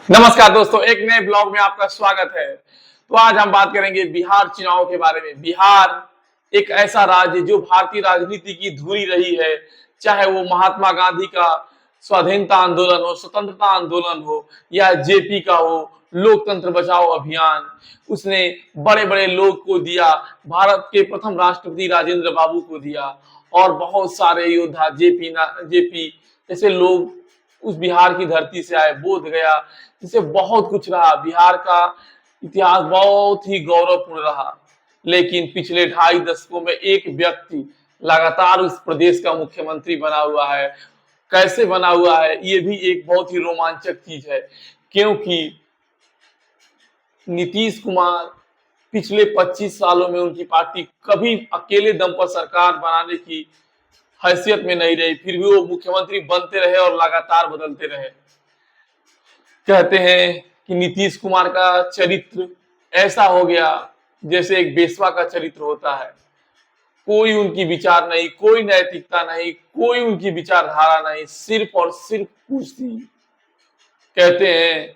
नमस्कार दोस्तों, एक नए ब्लॉग में आपका स्वागत है। तो आज हम बात करेंगे बिहार चुनाव के बारे में। बिहार एक ऐसा राज्य जो भारतीय राजनीति की धुरी रही है, चाहे वो महात्मा गांधी का स्वाधीनता आंदोलन हो, स्वतंत्रता आंदोलन हो, या जेपी का हो लोकतंत्र बचाओ अभियान। उसने बड़े बड़े लोग को दिया, भारत के प्रथम राष्ट्रपति राजेंद्र बाबू को दिया, और बहुत सारे योद्धा जेपी जैसे लोग उस बिहार की धरती से आए, बोध गया, जिससे बहुत कुछ रहा। बिहार का इतिहास बहुत ही गौरवपूर्ण रहा। लेकिन पिछले 2.5 दशकों में एक व्यक्ति लगातार उस प्रदेश का मुख्यमंत्री बना हुआ है। कैसे बना हुआ है, ये भी एक बहुत ही रोमांचक चीज है, क्योंकि नीतीश कुमार पिछले 25 सालों में उनकी पार्टी कभी अकेले दम पर सरकार बनाने की हैसियत में नहीं रही, फिर भी वो मुख्यमंत्री बनते रहे और लगातार बदलते रहे। कहते हैं कि नीतीश कुमार का चरित्र ऐसा हो गया जैसे एक बेस्वा का चरित्र होता है। कोई उनकी विचार नहीं, कोई नैतिकता नहीं, कोई उनकी विचारधारा नहीं, सिर्फ और सिर्फ कुर्सी। कहते हैं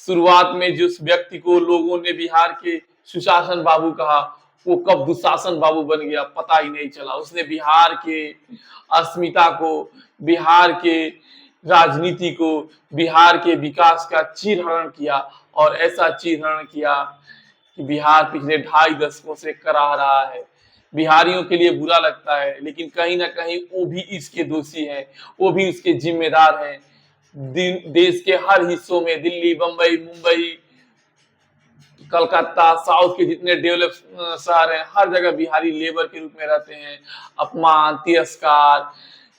शुरुआत में जिस व्यक्ति को लोगों ने बिहार के सुशासन बाबू कहा, वो कब दुशासन बाबू बन गया पता ही नहीं चला। उसने बिहार के अस्मिता को, बिहार के राजनीति को, बिहार के विकास का चीरहरण किया, और ऐसा चीरहरण किया कि बिहार पिछले 2.5 दशकों से कराह रहा है। बिहारियों के लिए बुरा लगता है, लेकिन कहीं ना कहीं वो भी इसके दोषी हैं, वो भी उसके जिम्मेदार हैं। देश के हर हिस्सों में, दिल्ली, बंबई, मुंबई, कलकत्ता, साउथ के जितने डेवलप शहर हैं, हर जगह बिहारी लेबर के रूप में रहते हैं। अपमान, तिरस्कार,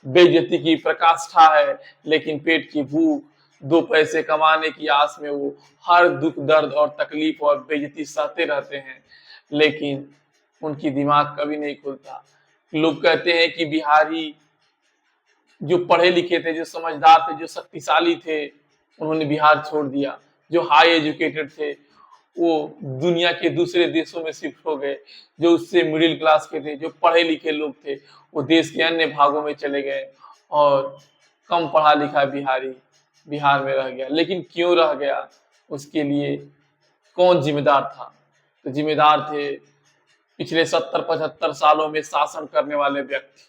बेइज्जती की प्रकाष्ठा है, लेकिन पेट की भूख, 2 पैसे कमाने की आस में वो हर दुख, दर्द और तकलीफ और बेइज्जती सहते रहते हैं, लेकिन उनकी दिमाग कभी नहीं खुलता। लोग कहते हैं कि बिहारी जो पढ़े लिखे थे, जो समझदार थे, जो शक्तिशाली थे, उन्होंने बिहार छोड़ दिया। जो हाई एजुकेटेड थे, वो दुनिया के दूसरे देशों में शिफ्ट हो गए। जो उससे मिडिल क्लास के थे, जो पढ़े लिखे लोग थे, वो देश के अन्य भागों में चले गए, और कम पढ़ा लिखा बिहारी बिहार में रह गया। लेकिन क्यों रह गया, उसके लिए कौन जिम्मेदार था? तो जिम्मेदार थे पिछले 70-75 सालों में शासन करने वाले व्यक्ति।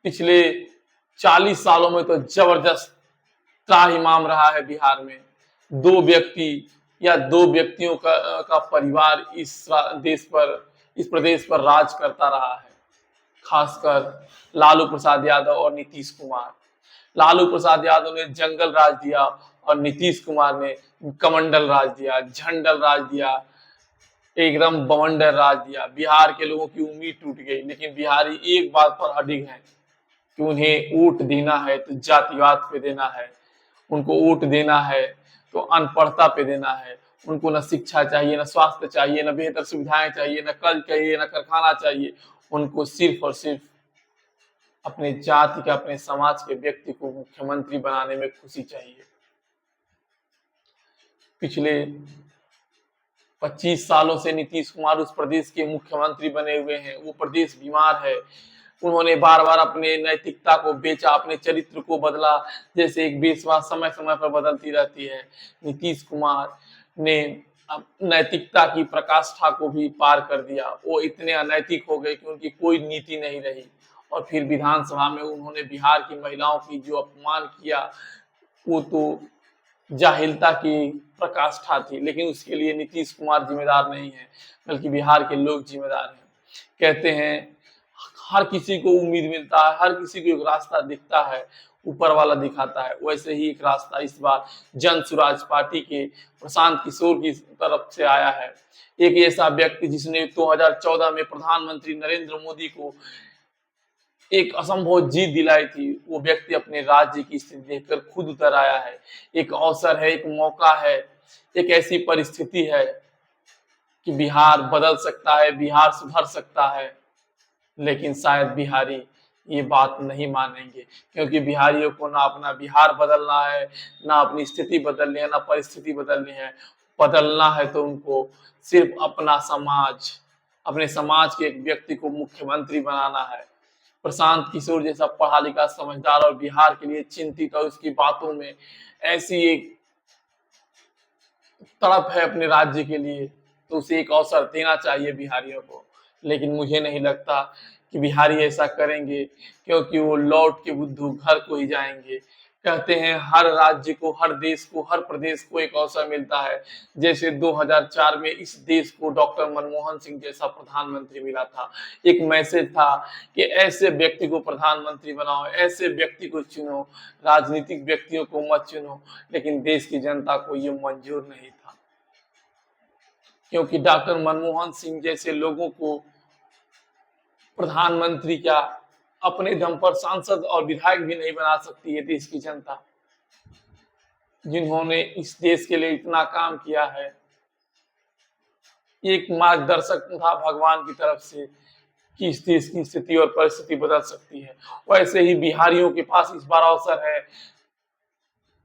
पिछले 40 सालों में तो जबरदस्त त्राहिमाम रहा है बिहार में। 2 व्यक्ति या 2 व्यक्तियों का परिवार देश पर, इस प्रदेश पर राज करता रहा है, खासकर लालू प्रसाद यादव और नीतीश कुमार। लालू प्रसाद यादव ने जंगल राज दिया, और नीतीश कुमार ने कमंडल राज दिया, झंडल राज दिया, एकदम बवंडर राज दिया। बिहार के लोगों की उम्मीद टूट गई। लेकिन बिहारी एक बात पर अडिग है कि उन्हें वोट देना है तो जातिवाद पे देना है, उनको वोट देना है तो अनपढ़ता पे देना है। उनको न शिक्षा चाहिए, न स्वास्थ्य चाहिए, न बेहतर सुविधाएं चाहिए, न कल चाहिए, न कारखाना चाहिए। उनको सिर्फ और सिर्फ अपने जाति का, अपने समाज के व्यक्ति को मुख्यमंत्री बनाने में खुशी चाहिए। पिछले 25 सालों से नीतीश कुमार उस प्रदेश के मुख्यमंत्री बने हुए हैं। वो प्रदेश बीमार है। उन्होंने बार बार अपने नैतिकता को बेचा, अपने चरित्र को बदला, जैसे एक बेसवा समय समय पर बदलती रहती है। नीतीश कुमार ने नैतिकता की प्रकाष्ठा को भी पार कर दिया। वो इतने अनैतिक हो गए कि उनकी कोई नीति नहीं रही। और फिर विधानसभा में उन्होंने बिहार की महिलाओं की जो अपमान किया, वो तो जाहिलता की प्रकाष्ठा थी। लेकिन उसके लिए नीतीश कुमार जिम्मेदार नहीं है, बल्कि बिहार के लोग जिम्मेदार हैं। कहते हैं हर किसी को उम्मीद मिलता है, हर किसी को एक रास्ता दिखता है, ऊपर वाला दिखाता है। वैसे ही एक रास्ता इस बार जन सुराज पार्टी के प्रशांत किशोर की तरफ से आया है। एक ऐसा व्यक्ति जिसने 2014 में प्रधानमंत्री नरेंद्र मोदी को एक असंभव जीत दिलाई थी, वो व्यक्ति अपने राज्य की स्थिति देखकर खुद उतर आया है। एक अवसर है, एक मौका है, एक ऐसी परिस्थिति है कि बिहार बदल सकता है, बिहार सुधर सकता है। लेकिन शायद बिहारी ये बात नहीं मानेंगे, क्योंकि बिहारियों को ना अपना बिहार बदलना है, ना अपनी स्थिति बदलनी है, ना परिस्थिति बदलनी है। बदलना है तो उनको सिर्फ अपना समाज, अपने समाज के एक व्यक्ति को मुख्यमंत्री बनाना है। प्रशांत किशोर जैसा पढ़ा लिखा समझदार और बिहार के लिए चिंतित, और उसकी बातों में ऐसी एक तड़प है अपने राज्य के लिए, तो उसे एक अवसर देना चाहिए बिहारियों को। लेकिन मुझे नहीं लगता कि बिहारी ऐसा करेंगे, क्योंकि वो लौट के बुद्धू घर को ही जाएंगे। कहते हैं हर राज्य को, हर देश को, हर प्रदेश को एक अवसर मिलता है। जैसे 2004 में इस देश को डॉक्टर मनमोहन सिंह जैसा प्रधानमंत्री मिला था। एक मैसेज था कि ऐसे व्यक्ति को प्रधानमंत्री बनाओ, ऐसे व्यक्ति को चुनो, राजनीतिक व्यक्तियों को मत चुनो। लेकिन देश की जनता को ये मंजूर नहीं था, क्योंकि डॉक्टर मनमोहन सिंह जैसे लोगों को प्रधानमंत्री क्या, अपने दम पर सांसद और विधायक भी नहीं बना सकती है देश की जनता, जिन्होंने इस देश के लिए इतना काम किया है। एक मार्गदर्शक था भगवान की तरफ से कि इस देश की स्थिति और परिस्थिति बदल सकती है। वैसे ही बिहारियों के पास इस बार अवसर है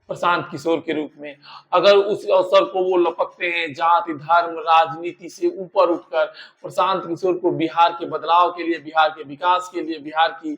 प्रशांत किशोर के रूप में। अगर उस अवसर को वो लपकते हैं जाति, धर्म, राजनीति से ऊपर उठकर प्रशांत किशोर को बिहार के बदलाव के लिए, बिहार के विकास के लिए, बिहार की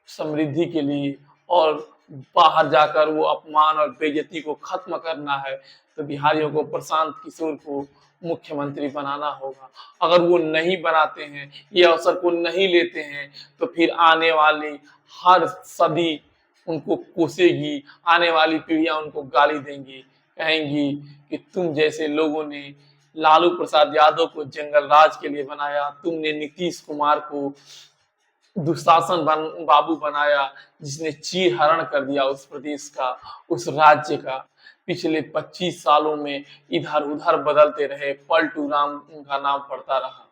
समृद्धि के लिए और बाहर जाकर वो अपमान और बेइज्जती को खत्म करना है, तो बिहारियों को प्रशांत किशोर को मुख्यमंत्री बनाना होगा। अगर वो नहीं बनाते हैं, ये अवसर को नहीं लेते हैं, तो फिर आने वाली हर सदी उनको कोसेगी, आने वाली पीढ़ियां उनको गाली देंगी, कहेंगी कि तुम जैसे लोगों ने लालू प्रसाद यादव को जंगल राज के लिए बनाया, तुमने नीतीश कुमार को दुशासन बाबू बनाया, जिसने चीर हरण कर दिया उस प्रदेश का, उस राज्य का। पिछले 25 सालों में इधर उधर बदलते रहे, पलटू राम उनका नाम पड़ता रहा।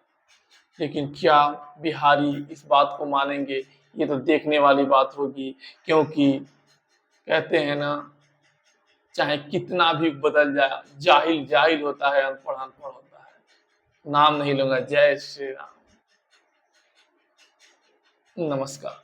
लेकिन क्या बिहारी इस बात को मानेंगे, ये तो देखने वाली बात होगी। क्योंकि कहते हैं ना, चाहे कितना भी बदल जाए, जाहिल जाहिल होता है, अनपढ़ अनपढ़ होता है। नाम नहीं लूंगा। जय श्री राम। नमस्कार।